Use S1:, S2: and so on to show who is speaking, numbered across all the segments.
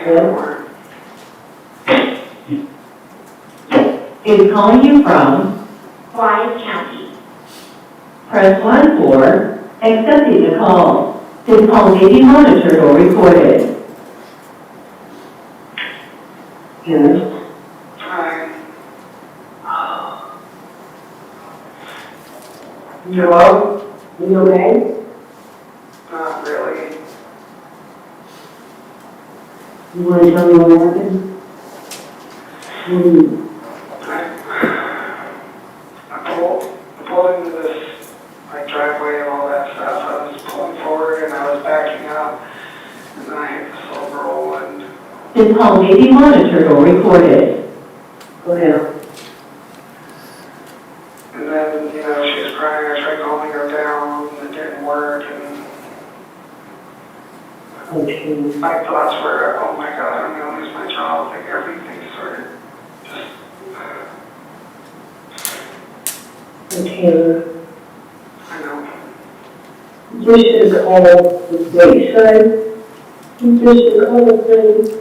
S1: anymore.
S2: Is calling you from
S3: Wise County.
S2: press 1 for accepting the call. This call may be monitored or recorded. Yes.
S1: Hi.
S2: Hello? You okay?
S1: Not really.
S2: You want to tell me what happened?
S1: I pulled into this driveway and all that stuff. I was pulling forward and I was backing up, and then I hit the silver roll and
S2: This call may be monitored or recorded. Go ahead.
S1: and then she was crying. I tried calming her down, and it didn't work. And
S2: Okay.
S1: my thoughts were, oh my God, I'm gonna lose my job. Like everything sort of just.
S2: Okay.
S1: I know.
S2: You should call the state side. You should call the state.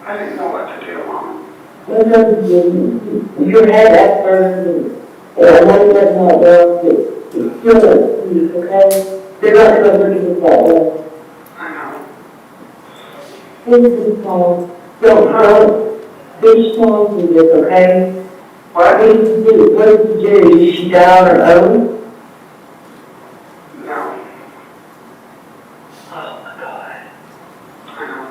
S1: I didn't know what to do, Mom.
S2: What does you had that person, and one that's not well, it's still a police, okay? They're not going to look at that way.
S1: I know.
S2: Please call. Don't be strong with this, okay?
S1: What?
S2: What did you do? What did you do? Did she die on her own?
S1: No.
S2: Oh my God.
S1: I know.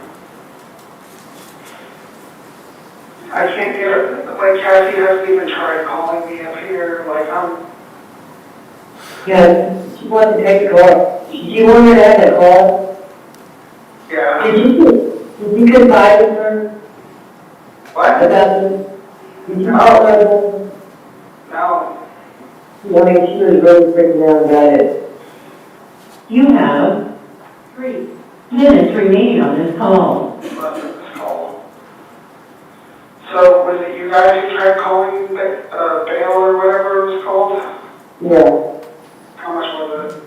S1: I can't get her. Like, Cassie hasn't even tried calling me up here. Like,
S2: Yeah, she wanted to take a call. She wanted to have that call.
S1: yeah.
S2: Did you confide in her
S1: What?
S2: about this? Did you tell her about this?
S1: No.
S2: I mean, she was really freaking out about it. You have 3 minutes remaining on this call.
S1: Left this call. So, was it you guys who tried calling bail or whatever it was called?
S2: Yeah,
S1: How much was it?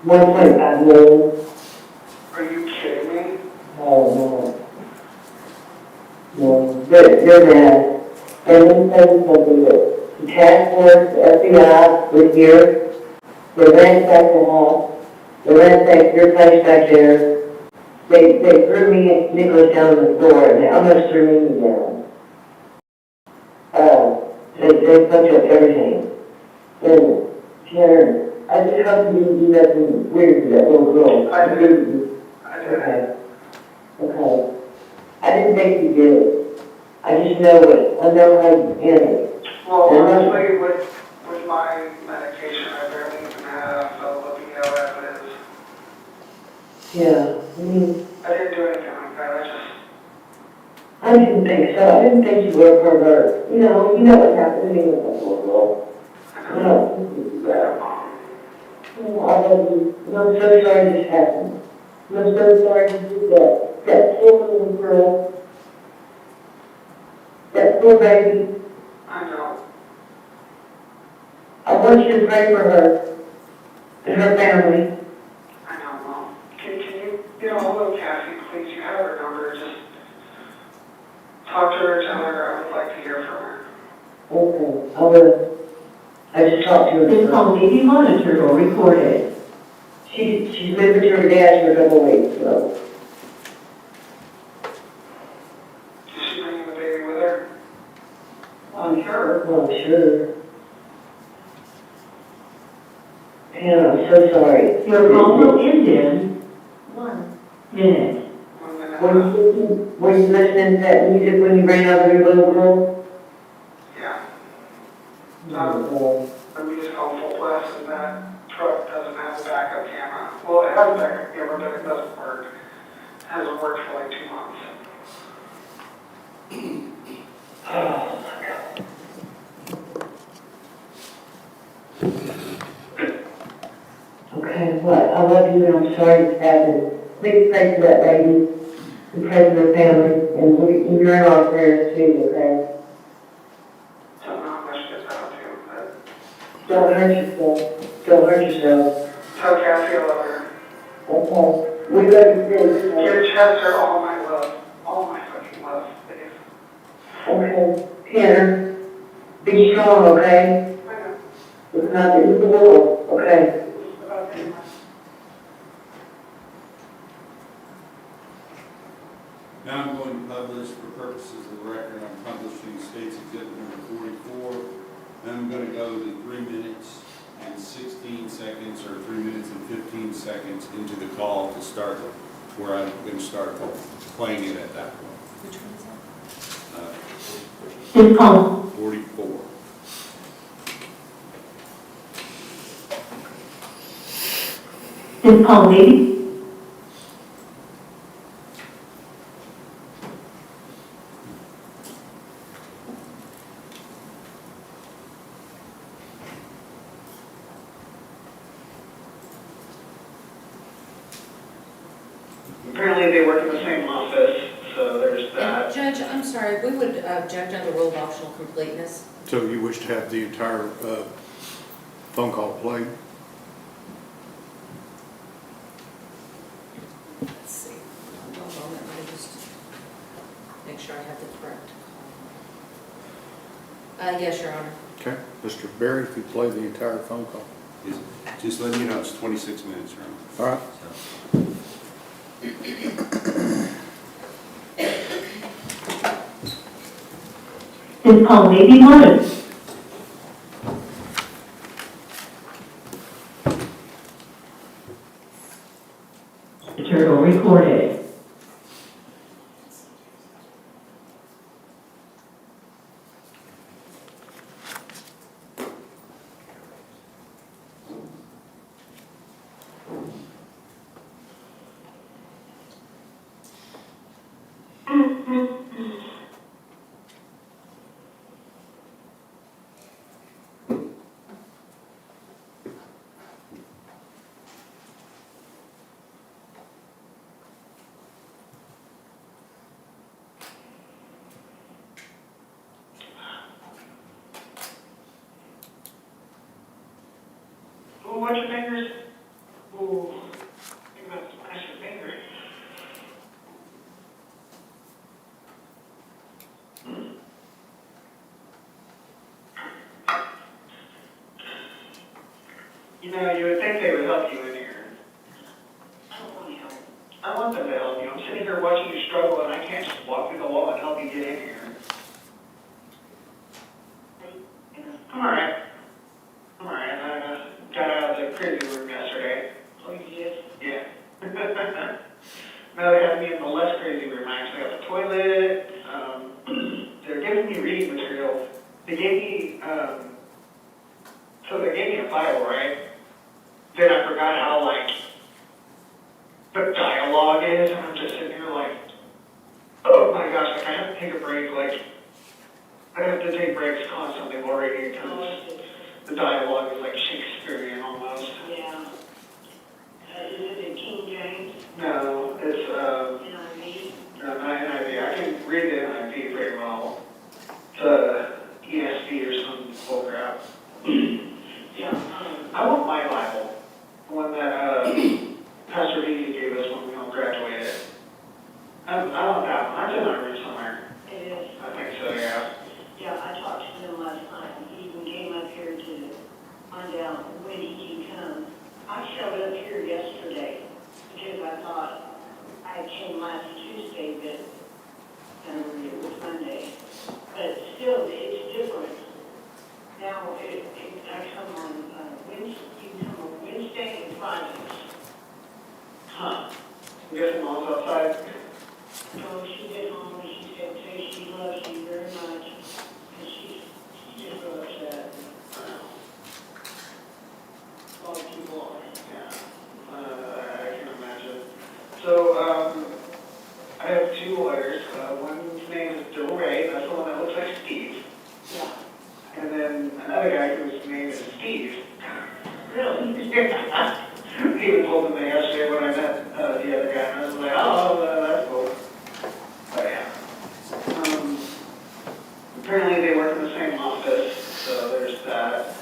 S2: 1.5 million.
S1: Are you kidding me?
S2: Oh, no. No, they're mad. And let me tell you something, the task force, the FBI was here. They ransacked the house. They ransacked your place back there. They threw me and Nicholas down on the floor, and they almost threw me down. They fucked up everything. And Tanner, I just hope you didn't do nothing weird to that little girl.
S1: I did. I did.
S2: Okay. Okay. I didn't think you did. I just know it. I know how you it.
S1: Well, honestly, with my medication, I barely even have a libido as it is.
S2: Yeah. I mean,
S1: I didn't do anything like that.
S2: I didn't think so. I didn't think you were a pervert. You know what happened to me with that little girl.
S1: I
S2: You
S1: know.
S2: know, I love you. And I'm so sorry this happened. I'm so sorry you did that. That poor little girl. That poor baby.
S1: I know.
S2: I want you to pray for her and her family.
S1: I know, Mom. Can you get a hold of Cassie, please? You have her number. Just talk to her, tell her I would like to hear from her.
S2: Okay, I will. I just talked to her. This call may be monitored or recorded. She's living with her dad for a couple of weeks, so.
S1: Is she bringing the baby with her?
S2: I'm sure. Well, sure. Hannah, I'm so sorry. Your call will end in 1 minute.
S1: 1 minute.
S2: Were you listening to that music when you ran over your little girl?
S1: Yeah.
S2: No.
S1: The music on full blast, and that truck doesn't have a backup camera. Well, it has a backup camera, but it doesn't work. It hasn't worked for like 2 months.
S2: Oh, my God. Okay, well, I love you and I'm sorry it's happened. Please pray for that baby and pray for their family, and you're in our prayers too, okay?
S1: Don't know how much gets out to, but
S2: Don't hurt yourself. Don't hurt yourself.
S1: tell Cassie I love her.
S2: Okay. We love you too.
S1: Give Chester all my love. All
S2: Okay, Tanner, be strong, okay?
S1: I know.
S2: It's not the end of the world, okay?
S1: Okay.
S3: Now I'm going to publish, for purposes of the record, I'm publishing State's Exhibit number 44. Then I'm going to go to 3 minutes and 16 seconds, or 3 minutes and 15 seconds into the call to start where I'm going to start playing it at that point.
S4: Which one is that?
S2: This call.
S3: 44.
S2: This call, lady.
S1: Apparently they work in the same office, so there's that.
S4: Judge, I'm sorry, we would object under rule of optional completeness.
S5: So you wish to have the entire phone call played?
S4: Let's see. One moment, let me just make sure I have the correct call. Yes, Your Honor.
S5: Okay. Mr. Berry, if you play the entire phone call.
S3: Just letting you know, it's 26 minutes, Your Honor.
S5: All right.
S2: This call may be monitored. Turn or recorded.
S1: Ooh, watch your fingers. Ooh, think about smash your finger. You know, you would think they would help you in here. I don't want to help. I want them to help you. I'm sitting here watching you struggle, and I can't just walk through the wall and help you get in here. I'm alright. I'm alright. I got out of the crazy room yesterday. Oh, you did? Yeah. Now they have me in the less crazy room. I actually have a toilet. They're giving me reading material. They gave me, so they gave me a Bible, right? Then I forgot how, like, the dialogue is, and I'm just sitting here like, oh my gosh, like I have to take a break, like, I have to take breaks constantly worrying because the dialogue is like Shakespearean almost.
S6: Yeah. Is it in King James?
S1: No, it's,
S6: NIV?
S1: no, not NIV. I can read the NIV very well. It's ESV or some bull crap.
S6: Yeah.
S1: I want my Bible, the one that Pastor Beatty gave us when we all graduated. I want that one. That's in our room somewhere.
S6: It is.
S1: I think so, yeah.
S6: Yeah, I talked to him last night. He even came up here to find out when he can come. I showed up here yesterday because I thought I came last Tuesday, but it was Monday. But still, it's different. Now, I come on Wednesday, you come on Wednesday and Fridays.
S1: Huh. I'm guessing Mom's outside.
S6: No, she did home and she said, say she loves you very much. And she's just real upset. A lot of people are.
S1: Yeah. I can imagine. So, I have two lawyers. One's name is Bill Ray. That's the one that looks like Steve.
S6: Yeah.
S1: And then another guy whose name is Steve.
S6: Really?
S1: Yeah. I even told him that yesterday when I met the other guy, and I was like, oh, that's cool. But yeah. Apparently they work in the same office, so there's that.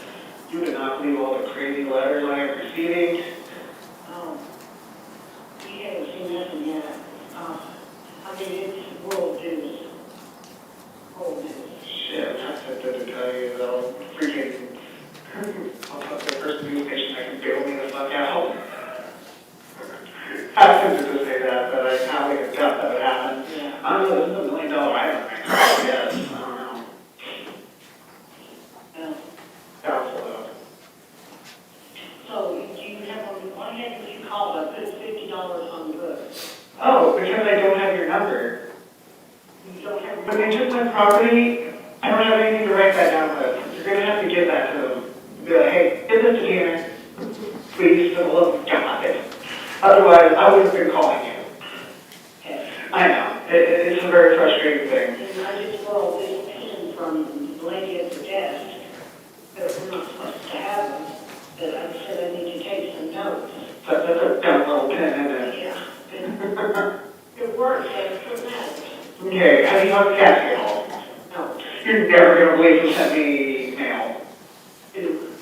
S1: You would not believe all the crazy letters I have receiving.
S6: Oh. We haven't seen nothing yet. I mean, it's world news. World
S1: Oh, because I don't have your number.
S6: You don't have.
S1: When they took my property, I don't have anything to write that down with. You're gonna have to give that to them. Be like, hey, give this to Tanner, please, for the love of God. Otherwise, I would have been calling you.
S6: Okay.
S1: I know, it's a very frustrating thing.
S6: And I just borrowed this pen from the lady at the desk, that we're not supposed to have them, but I said I need to take some notes.
S1: That's a dumb little pen, isn't it?
S6: Yeah. It works, that's what matters.
S1: Okay, have you talked to Cassie at all?
S6: No.
S1: You're never gonna believe who sent me mail.
S6: Ew.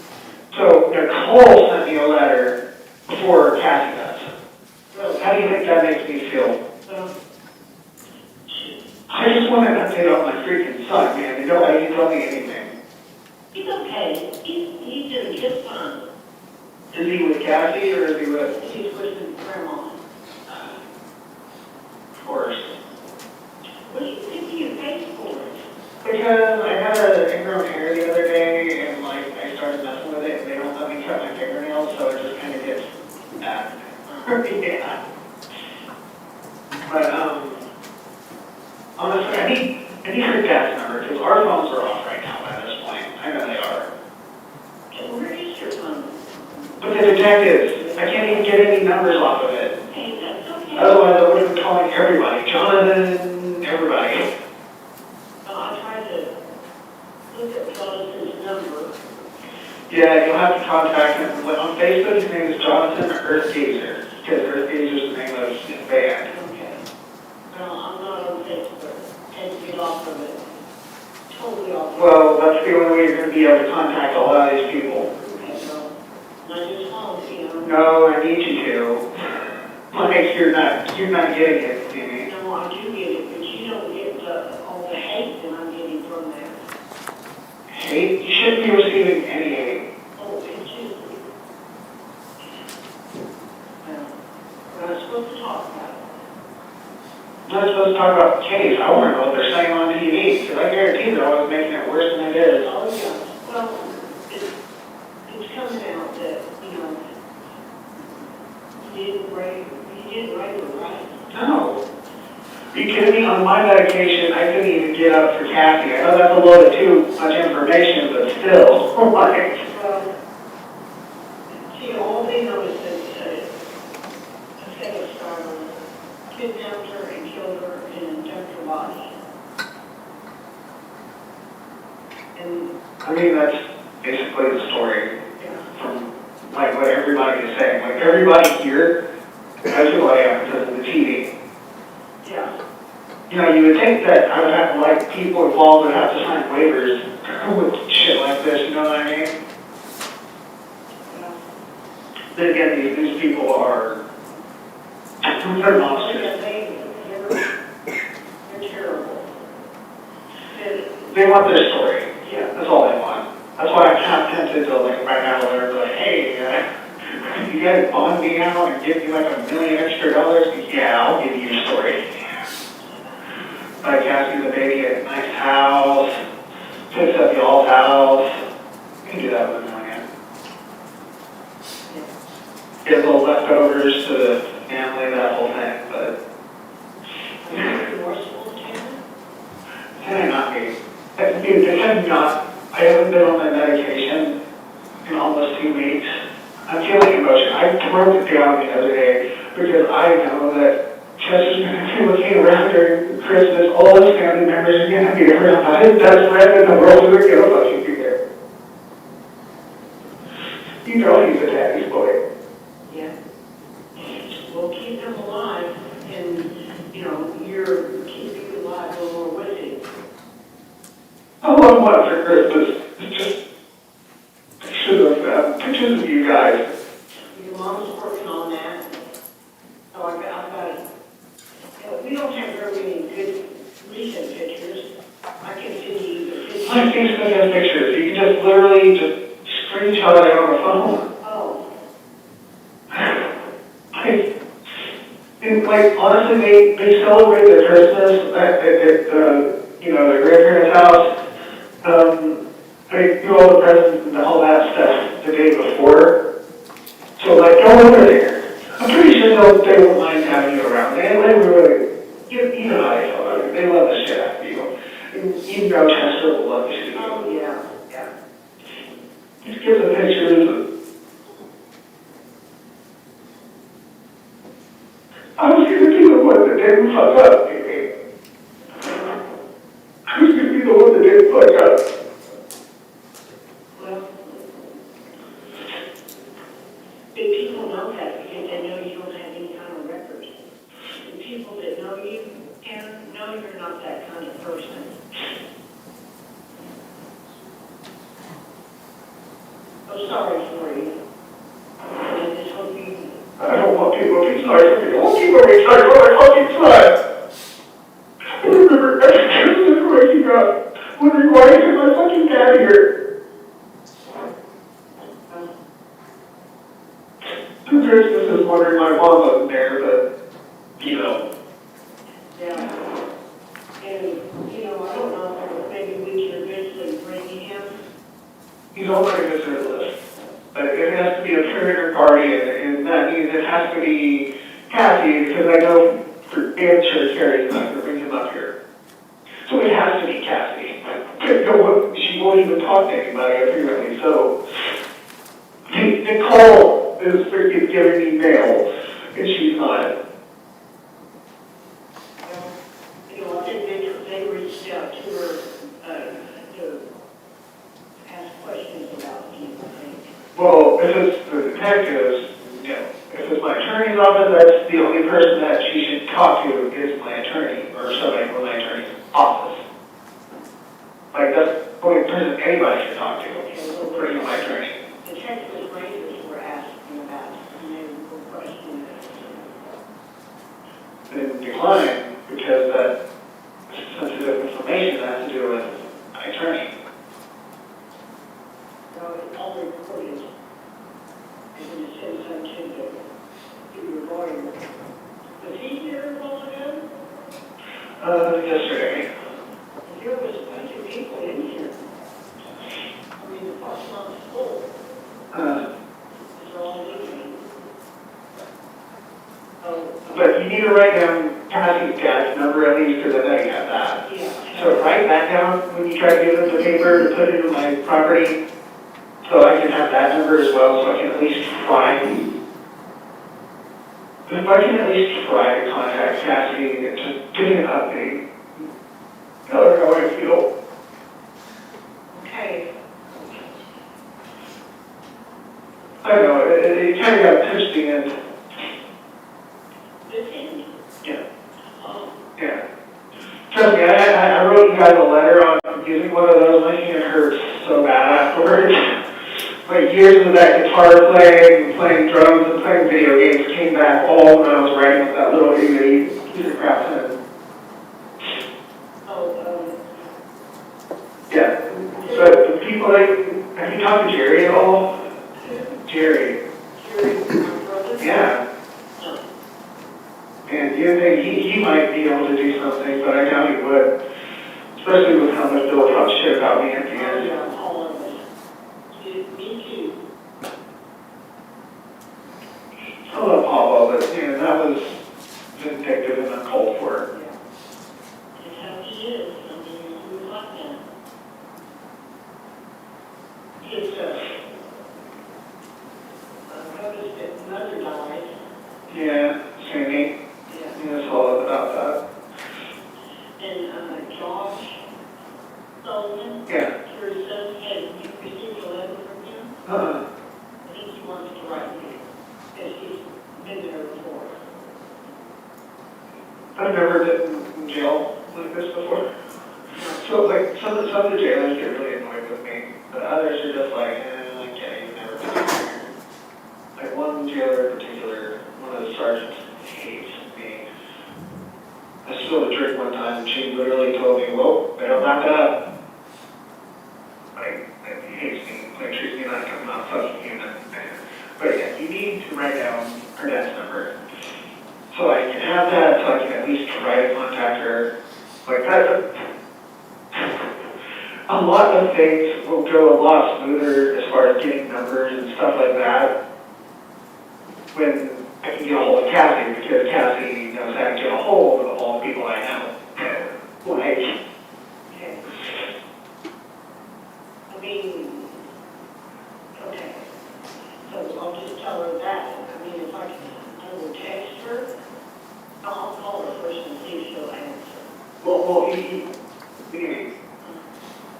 S1: So Nicole sent me a letter before Cassie does.
S6: Well,
S1: How do you think that makes me feel?
S6: well,
S1: I just want an update on my freaking son, man. You know, he didn't tell me anything.
S6: he's okay. He's doing just fine.
S1: Is he with Cassie or is he with,
S6: He's with his grandma.
S1: of course?
S6: What do you think you paid for it?
S1: Because I had an ingrown hair the other day and like I started messing with it and they don't let me cut my fingernails, so it just kind of gets bad. Yeah. But honestly, I need her dad's number because our phones are off right now at this point. I know they are.
S6: Okay, where is your phone?
S1: But the detectives, I can't even get any numbers off of it.
S6: Hey, that's okay.
S1: Otherwise, I would have been calling everybody, Jonathan, everybody.
S6: I tried to look at Jonathan's number.
S1: Yeah, you'll have to contact him. On Facebook, his name is Jonathan Earthgazer, because Earthgazer is the name of his band.
S6: Okay. Well, I'm not on Facebook. Take me off of it. Totally off of it.
S1: Well, that's the only way you're going to be able to contact a lot of these people.
S6: Okay, so, I just wanted to, you know.
S1: No, I need you to. Like, you're not getting it, Amy.
S6: No, I do get it, but you don't get all the hate that I'm getting from that.
S1: Hate? You shouldn't be receiving any hate.
S6: Oh, it's just, well, we're not supposed to talk about it.
S1: I'm not supposed to talk about the case. I want to know what they're saying on TV, because I guarantee they're always making it worse than it is.
S6: Oh, yeah. Well, it's coming out that, you know, you didn't rape her, right?
S1: No. Are you kidding me? On my medication, I couldn't even get up for Kathy. I know that's a little bit too much information, but still, like,
S6: Well, see, all they know is that Athena Strand kidnapped her and killed her and dumped her body. And,
S1: I mean, that's basically the story
S6: yeah,
S1: from, like, what everybody is saying. Like, everybody here, that's who I am because of the TV.
S6: yeah.
S1: You know, you would think that I would have, like, people involved would have to sign waivers with shit like this, you know what I mean?
S6: Yeah.
S1: Then again, these people are, they're monsters.
S6: Yeah, they're terrible. And,
S1: They want their story.
S6: yeah,
S1: That's all they want. That's why I'm kind of tempted to, like, right now, they're like, hey, you guys bond me out and give me like $1 million extra dollars? Yeah, I'll give you your story. Like asking the baby at a nice house, fix up y'all's house. You can do that with $1 million. Give little leftovers to the family, that whole thing, but
S6: remorseful, Tanner?
S1: can I not be? Dude, they have not, I haven't been on my medication in almost 2 weeks. I'm feeling emotion. I broke it down the other day because I know that Chester's going to be looking around during Christmas. All his family members are going to be around. Not his best friend in the world is going to fucking be there. You know he's a daddy's boy.
S6: Yeah. Well, keep them alive, and, you know, you're keeping alive a little more with it.
S1: All I want for Christmas is just pictures of you guys.
S6: Your mom's working on that. So I've got it. We don't have very many good recent pictures. I can send you the pictures.
S1: My Facebook has pictures. You can just literally just screenshot it on the phone.
S6: Oh,
S1: And like honestly, they celebrate their Christmas at their grandparents' house. They do all the presents and all that stuff the day before. So like, go over there. I'm pretty sure they won't mind having you around. They really, you know how they feel about it. They love the shit out of you. And even though Chester will love you too.
S6: Oh, yeah.
S1: Yeah. Just give the pictures. I was going to be the one that didn't fuck up, baby. I was going to be the one that didn't fuck up.
S6: Well, the people know that because they know you don't have any kind of record. The people that know you and know you're not that kind of person. I'm sorry for you. I just hope you.
S1: I don't want people to be sorry for me. I want people to be sorry for my fucking son. I remember every Christmas waking up, wondering why isn't my fucking dad here? Two Christmases wondering my mom wasn't there, but, you know.
S6: Yeah. And, you know, I don't know, maybe we can eventually bring him.
S1: He's on my visitor list. But it has to be a parent or guardian, and that means it has to be Kathy, because I know for damn sure Carrie's not going to bring him up here. So it has to be Kathy. She won't even talk to anybody, apparently. So Nicole is freaking giving me mail, and she's not.
S6: You know, I think they reached out to her, to ask questions about him, I think.
S1: Well, if it's the detectives, you know, if it's my attorney's office, that's the only person that she should talk to is my attorney, or somebody from my attorney's office. Like, that's the only person anybody should talk to, pretty much my attorney.
S6: The Texas Rangers were asking about it, and they were questioning it.
S1: Then decline, because that sensitive information has to do with my attorney.
S6: So it's all recorded. And then it says something to your lawyer. Was he here a while ago?
S1: Yesterday.
S6: There was a bunch of people in here. I mean, the parking lot's full. They're all leaving. Oh,
S1: But you need to write down Kathy's dad's number at least, because I know you have that.
S6: yeah.
S1: So write that down when you try to give them the paper to put into my property, so I can have that number as well, so I can at least try. If I can at least try to contact Kathy and just give me an update, tell her how I feel.
S6: Okay.
S1: I know, it kind of got pushed the end.
S6: This end.
S1: Yeah,
S6: Oh,
S1: yeah. Trust me, I wrote you guys a letter on using one of those. My hand hurts so bad afterwards. Like years of that guitar playing, and playing drums, and playing video games came back all when I was writing with that little itty piece of crap pen.
S6: oh,
S1: Yeah. So the people that, have you talked to Jerry at all? Jerry.
S6: Jerry, my brother?
S1: Yeah.
S6: Oh,
S1: And you think he might be able to do something, but I doubt he would. Especially with how much Bill talks shit about me at the end.
S6: yeah, all of us. Me too.
S1: I love Pablo, but man, that was vindictive and uncalled for.
S6: Yeah. That's how he is. I mean, he was like that. His, noticed that mother died.
S1: Yeah, Sandy.
S6: Yeah.
S1: Yeah, it's all about that.
S6: And, Josh Sullivan,
S1: Yeah.
S6: your son, had you received a letter from him?
S1: Uh-uh.
S6: I think he wants to write you, because he's been there before.
S1: I've never been in jail like this before. So like some of the jailers get really annoyed with me, but others are just like, okay, you've never been here. Like one jailer in particular, one of the sergeants hates me. I spilled a drink one time and she literally told me, well, better back up. Like, he hates me, like treats me like I'm not fucking human. But yeah, you need to write down her dad's number. So I can have that, so I can at least try to contact her. Like that, a lot of things will go a lot smoother as far as getting numbers and stuff like that when I can get a hold of Cassie because Cassie knows how to get a hold of all the people I know. Like,
S6: Okay. I mean, okay. So I'll just tell her that. I mean, if I will text her, I'll call her first and see if she'll answer.
S1: well,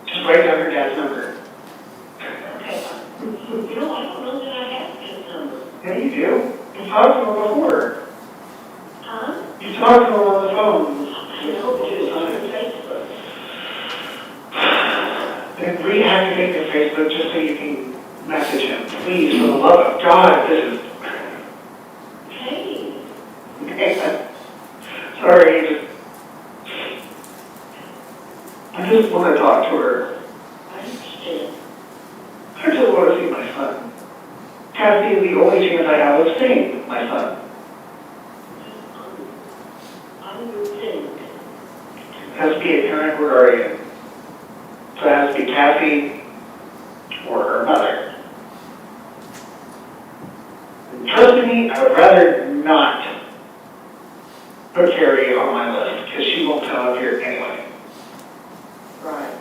S1: just write down her dad's number.
S6: Okay. You know, I don't know that I have his number.
S1: Yeah, you do. You talked to him before.
S6: Huh?
S1: You talked to him on the phone.
S6: I know, but it's on Facebook.
S1: Then reactivate your Facebook just so you can message him. Please, for the love of God, this is...
S6: Hey.
S1: Sorry, I just want to talk to her.
S6: I understand.
S1: I just want to see my son. Cassie is the only chance I have of seeing my son.
S6: I would think.
S1: It has to be a parent or guardian. So it has to be Cassie or her mother. And trust me, I would rather not put Carrie on my list because she won't come up here anyway.
S6: Right.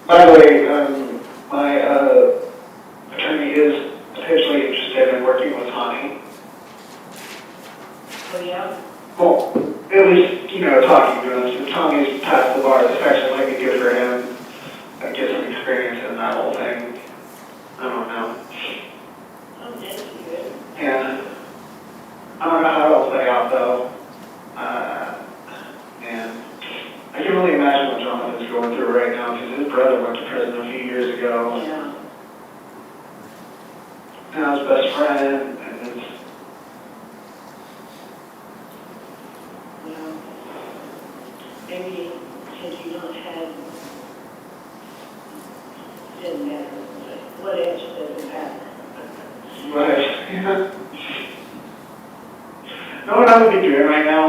S1: By the way, my attorney is potentially interested in working with Tommy.
S6: Oh, yeah?
S1: Well, at least, talking to him. Since Tommy's passed the bar, this actually might be good for him. Like, get some experience in that whole thing. I don't know.
S6: Oh, that's good.
S1: Yeah. I don't know how it'll play out, though. And I can only imagine what Jonathan's going through right now because his brother went to prison a few years ago.
S6: Yeah.
S1: Now his best friend, and it's...
S6: Well, maybe since you don't have, doesn't matter, but what else doesn't matter?
S1: Right. Yeah. Know what I would be doing right now?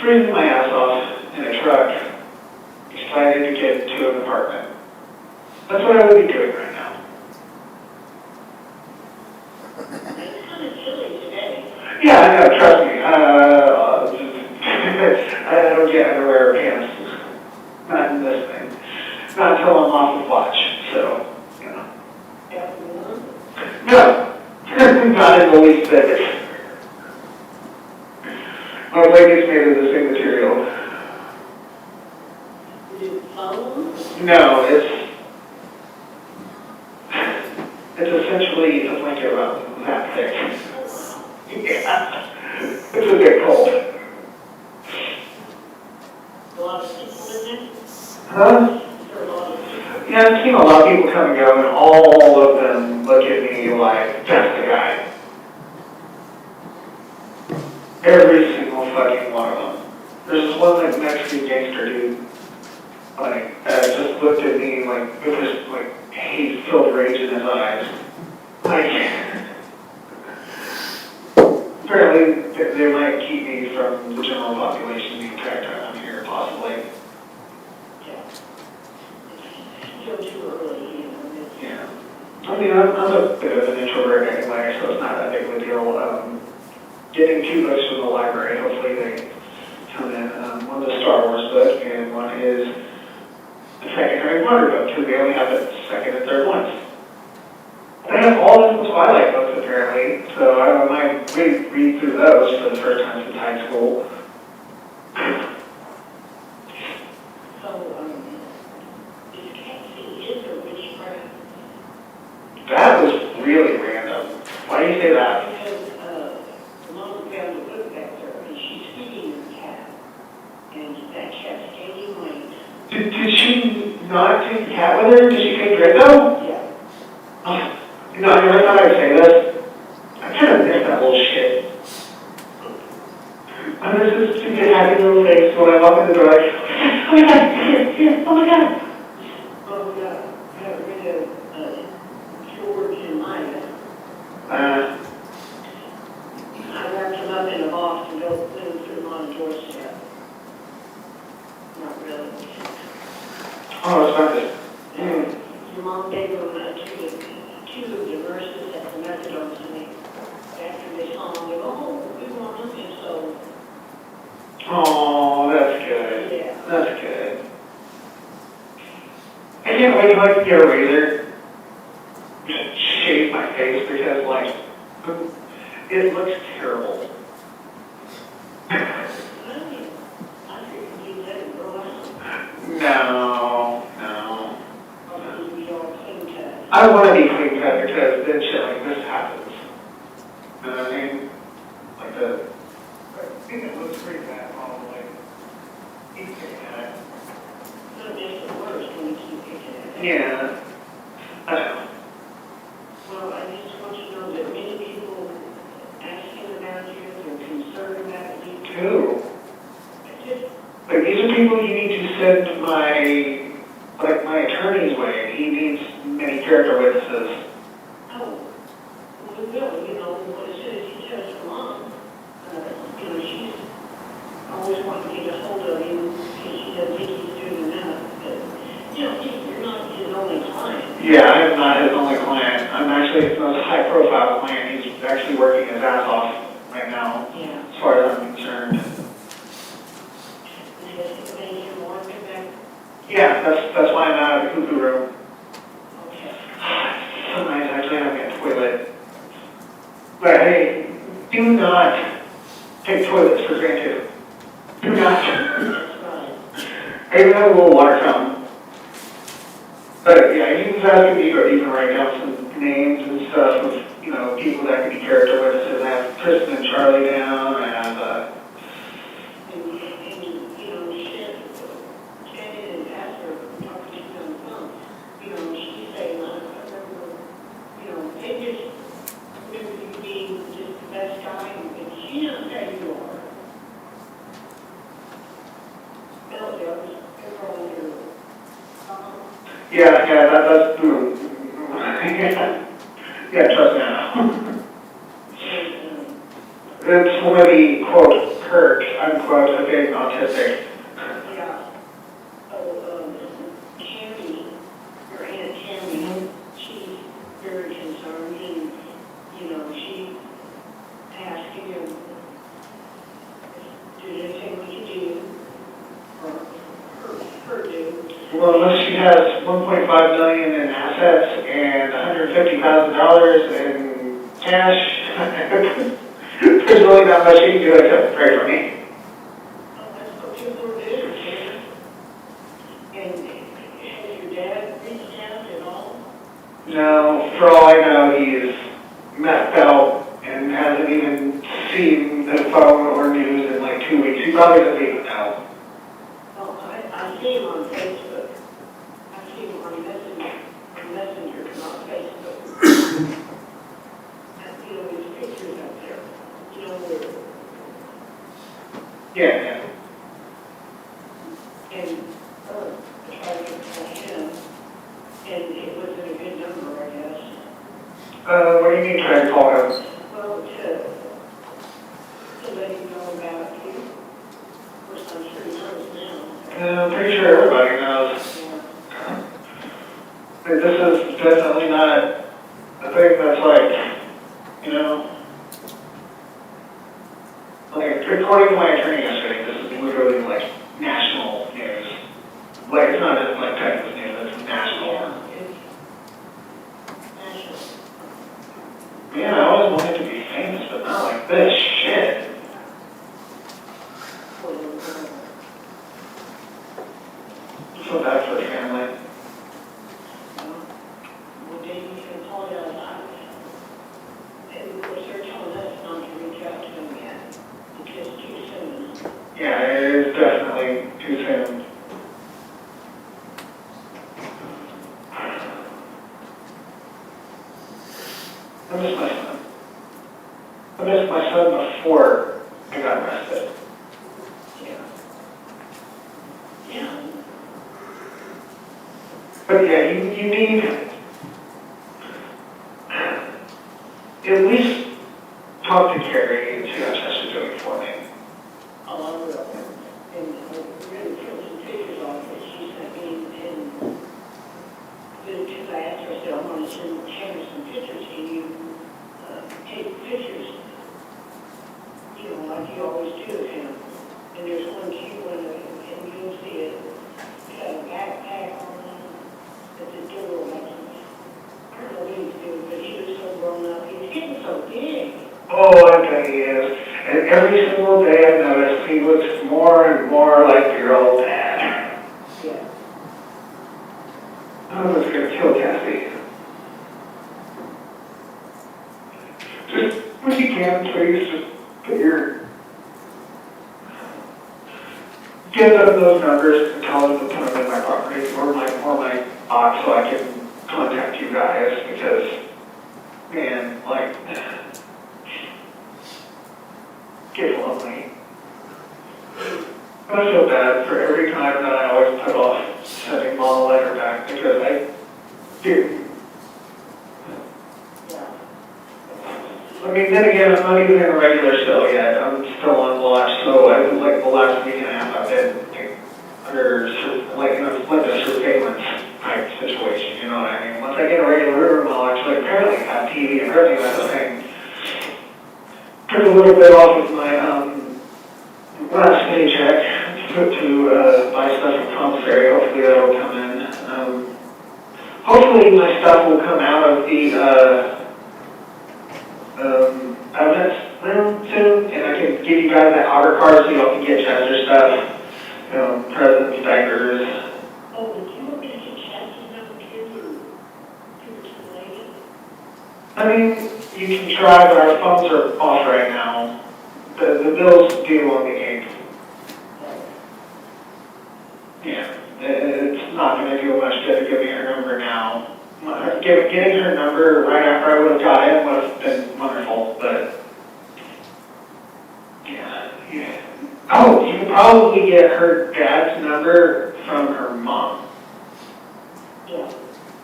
S1: Freezing my ass off in a truck, excited to get to an apartment. That's what I would be doing right now.
S6: It's kind of chilly today.
S1: Yeah, I know, trust me. I don't get underwear or pants. Not in this thing. Not until I'm off the watch, so,
S6: After warm?
S1: No, not in the least bit. My blanket's made of the same material.
S6: Is it foam?
S1: No, it's essentially a blanket about that thick. Yeah, it's a bit cold.
S6: A lot of people in it?
S1: Huh?
S6: Is there a lot of people?
S1: Yeah, I've seen a lot of people come and go, and all of them look at me like, that's the guy. Every single fucking one of them. There's this one like Mexican gangster dude, just looked at me like with this like hate-filled rage in his eyes. Apparently they might keep me from the general population the entire time I'm here, possibly.
S6: Yeah. Still too early, it's-
S1: Yeah. I mean, I'm a bit of an introvert anyway, so it's not that big of a deal. Getting 2 books from the library, hopefully they come in. One's a Star Wars book, and one is the second Harry Potter book, because they only have the second and third ones. They have all of the Twilight books, apparently, so I might read through those for the first time since high school.
S6: So, is Cassie is a rich friend?
S1: That was really random. Why do you say that?
S6: Because, Mom found a book back there, and she's feeding her cat. And that cat's gaining weight.
S1: Did she not take the cat with her? Did she take Draco?
S6: Yeah.
S1: Oh, no, I never thought I'd say this. I kind of miss that whole shit. I miss this stupid happy little face when I walk in the door. Like, oh my god, here, oh my god.
S6: Oh, yeah. Got rid of, George and Maya. I wrapped them up in a box and put them on the doorstep. Not really.
S1: Oh, it's about this.
S6: Your mom gave them two of the nurses at the methadone clinic, after they saw him, they go, oh, we want him, and so,
S1: Oh, that's good.
S6: yeah.
S1: That's good. I can't wait till I can get a razor. Just shave my face because, like, it looks terrible.
S6: I think you let it grow out.
S1: No, no.
S6: Or you don't clean cut.
S1: I want to be clean cut because then shit like this happens. You know what I mean? Like I think it looks pretty bad, probably. He's pretty bad.
S6: It makes it worse when you keep picking at it.
S1: Yeah. I know.
S6: Well, I just want you to know that many people asking about you, they're concerned about you.
S1: Cool.
S6: I just,
S1: Like, these are people you need to send my attorney's way. He needs many character witnesses.
S6: oh, we will, you know, as soon as he tells your mom, you know, she's always wanting to get a hold of him because she doesn't think he's doing enough. But, you know, you're not his only client.
S1: Yeah, I am not his only client. I'm actually his most high-profile client. He's actually working his ass off right now,
S6: Yeah.
S1: as far as I'm concerned.
S6: And has he made you more of it?
S1: Yeah, that's why I'm out of the cuckoo room.
S6: Okay.
S1: So nice actually having a toilet. But hey, do not take toilets for granted. Do not.
S6: That's right.
S1: I even have a little water fountain. But yeah, he was asking me to even write down some names and stuff of, you know, people that could be character witnesses. I have Kristen and Charlie down. I have,
S6: And, you know, she came in and asked her, talking to me on the phone, you know, she's saying, I remember, you know, they just remember you being just the best guy, and she knows how you are. No, there was a girl in your,
S1: yeah, that's, yeah, trust me.
S6: and,
S1: It's one of the, quote, hurt, unquote, of being autistic.
S6: yeah. Oh, Tammy, your Aunt Tammy, she's very concerned, and, you know, she asked him, is there anything we can do, or her do?
S1: Well, unless she has $1.5 million in assets and $150,000 in cash, there's really not much she can do except pray for me.
S6: Oh, that's what people are doing, Tammy. And has your dad reached out at all?
S1: No, for all I know, he's messed out and hasn't even seen the phone or news in like 2 weeks. He probably doesn't even know.
S6: Oh, I see him on Facebook. I see him on Messenger, not Facebook. And, you know, his pictures up there, you know, where,
S1: Yeah,
S6: and, I tried to call him, and it wasn't a good number, I guess.
S1: What do you mean try to call him?
S6: Well, to let him know about you. Of course, I'm sure he knows now.
S1: I'm pretty sure everybody knows.
S6: Yeah.
S1: This is definitely not a thing that's like, you know, like, according to my attorney yesterday, this is literally like national news. Like, it's not just like Texas news, it's national.
S6: Yeah, it's national.
S1: Yeah, I always wanted to be famous, but not like this shit.
S6: For the world.
S1: I feel bad for the family.
S6: Well, Dave, you can call it out. And of course, they're telling us not to reach out to him yet, because too soon.
S1: Yeah, it is definitely too soon. I miss my son. I missed my son before I got arrested.
S6: Yeah. Yeah.
S1: But yeah, you need at least talk to Carrie and see how she's doing for me.
S6: Oh, I will. And I really took some pictures off that she sent me, and because I asked her, I said, I want to send Henry some pictures, can you, take pictures, you know, like you always do of him? And there's one cute one, and you'll see it, got a backpack on, that's adorable, like, I don't know what he's doing, but he was so grown up, he's getting so big.
S1: Oh, I bet he is. And every single day I've noticed he looks more and more like your old dad.
S6: Yeah.
S1: Oh, it's gonna kill Cassie. Just, when you can, please, just put give them those numbers and tell them to put them in my property or my box so I can contact you guys because, man, like, get lonely. I feel bad for every time that I always put off sending Mom a letter back because I do. I mean, then again, I'm not even in a regular cell yet. I'm still on watch, so I was like the last week and a half I've been under like in a surveillance type situation, you know what I mean? Once I get a regular room, I'll actually apparently have TV and everything like that thing. Took a little bit off of my last paycheck to buy stuff from commissary. Hopefully that'll come in. Hopefully my stuff will come out of the evidence room soon, and I can give you guys that order card so y'all can get Chester stuff, presents, diapers.
S6: Oh, would you want me to get Chats's number too, or give it to the lady?
S1: I mean, you can try, but our phones are off right now. The bill's due on the 8th. Yeah, it's not going to do much good to give me her number now. Getting her number right after I would have got it would have been wonderful, but yeah. Oh, you can probably get her dad's number from her mom.
S6: Yeah.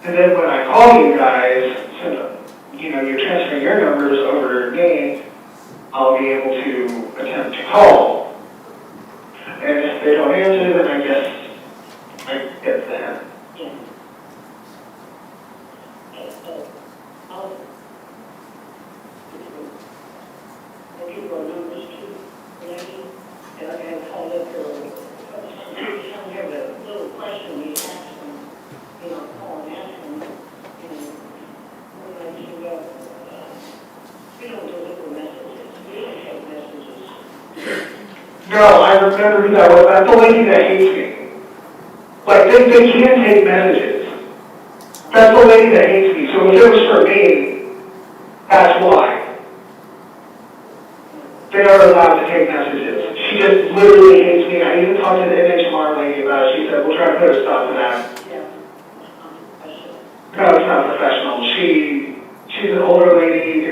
S1: And then when I call you guys, so, you're transferring your numbers over to me, I'll be able to attempt to call. And if they don't answer, then I guess I get that.
S6: Yeah. I'll give you our numbers too, lady, and I can call up her. Sometimes we have a little question we ask them, call and ask them, we don't deliver messages, we don't take messages.
S1: No, I remember who that was. That's the lady that hates me. Like, they can't take messages. That's the lady that hates me. So if it was for me, that's why. They are allowed to take messages. She just literally hates me. I even talked to the NHMR lady about it. She said, we'll try to put a stop to that.
S6: Yeah.
S1: No, it's not professional. She's an older lady.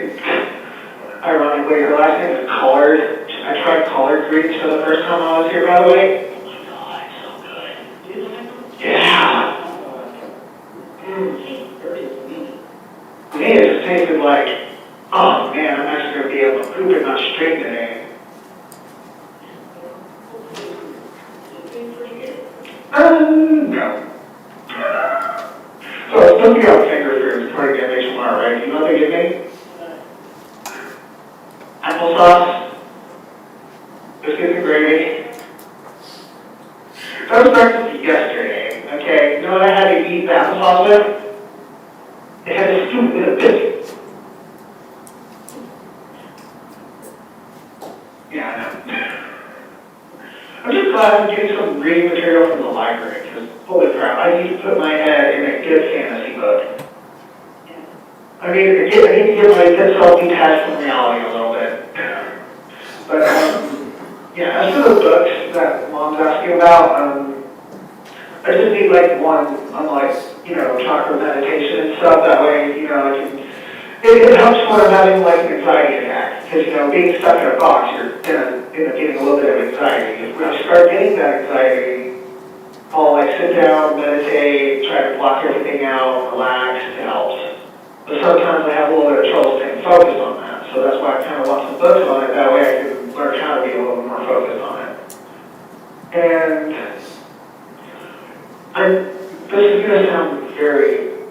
S1: Ironically, her last name is Collard. I tried collard greens for the first time I was here, by the way. Oh my God, so good. Yeah. To me, it just tasted like, oh man, I'm actually going to be able to poop and not string today. No. So it's supposed to be on finger foods according to MHMR, right? Do you know what they give me? Applesauce, biscuits and gravy. That was breakfast yesterday, okay? You know what I had to eat the applesauce with? They had a scoop with a biscuit. Yeah, I know. I'm just glad I'm getting some reading material from the library, because holy crap, I need to put my head in a good fantasy book. I mean, I need to get myself detached from reality a little bit. But, yeah, as for the books that Mom's asking about, I just need like one on like, chakra meditation and stuff. That way, I can, it helps when I'm having like an anxiety attack. Because, being stuck in a box, you're gonna end up getting a little bit of anxiety. When I start getting that anxiety, I'll like sit down, meditate, try to block everything out, relax, it helps. But sometimes I have a little bit of trouble staying focused on that. So that's why I kind of want some books on it. That way I can learn how to be a little more focused on it. And this is going to sound very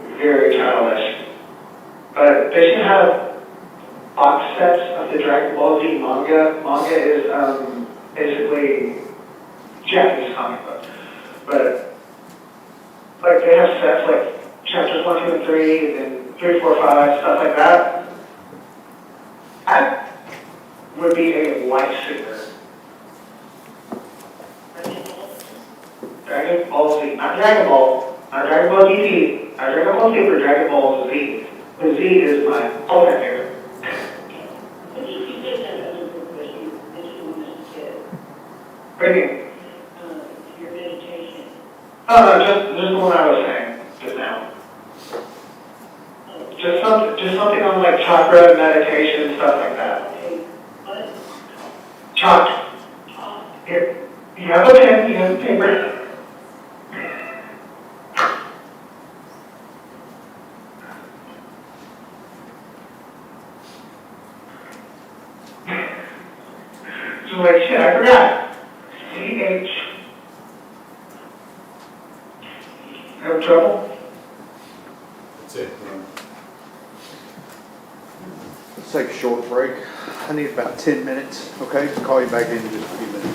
S1: manga. Manga is basically Japanese comic book. But like they have sets like chapters 1, 2, and 3, and then 3, 4, 5, stuff like that. I would be a lifesaver. Dragon Ball Z, not Dragon Ball, not Dragon Ball GT, not Dragon Ball Super, Dragon Ball Z. The Z is my all-time favorite.
S6: I think you did have other book that you wanted to get,
S1: Bringing,
S6: your meditation.
S1: just the one I was saying just now. Just something on like chakra, meditation, stuff like that.
S6: Okay, what?
S1: Chalk. Here, you have a pen, you have a paper. Just like, shit, I forgot. C-H. Have trouble?
S3: That's it.
S7: Let's take a short break. I need about 10 minutes, okay? Call you back in just a few minutes.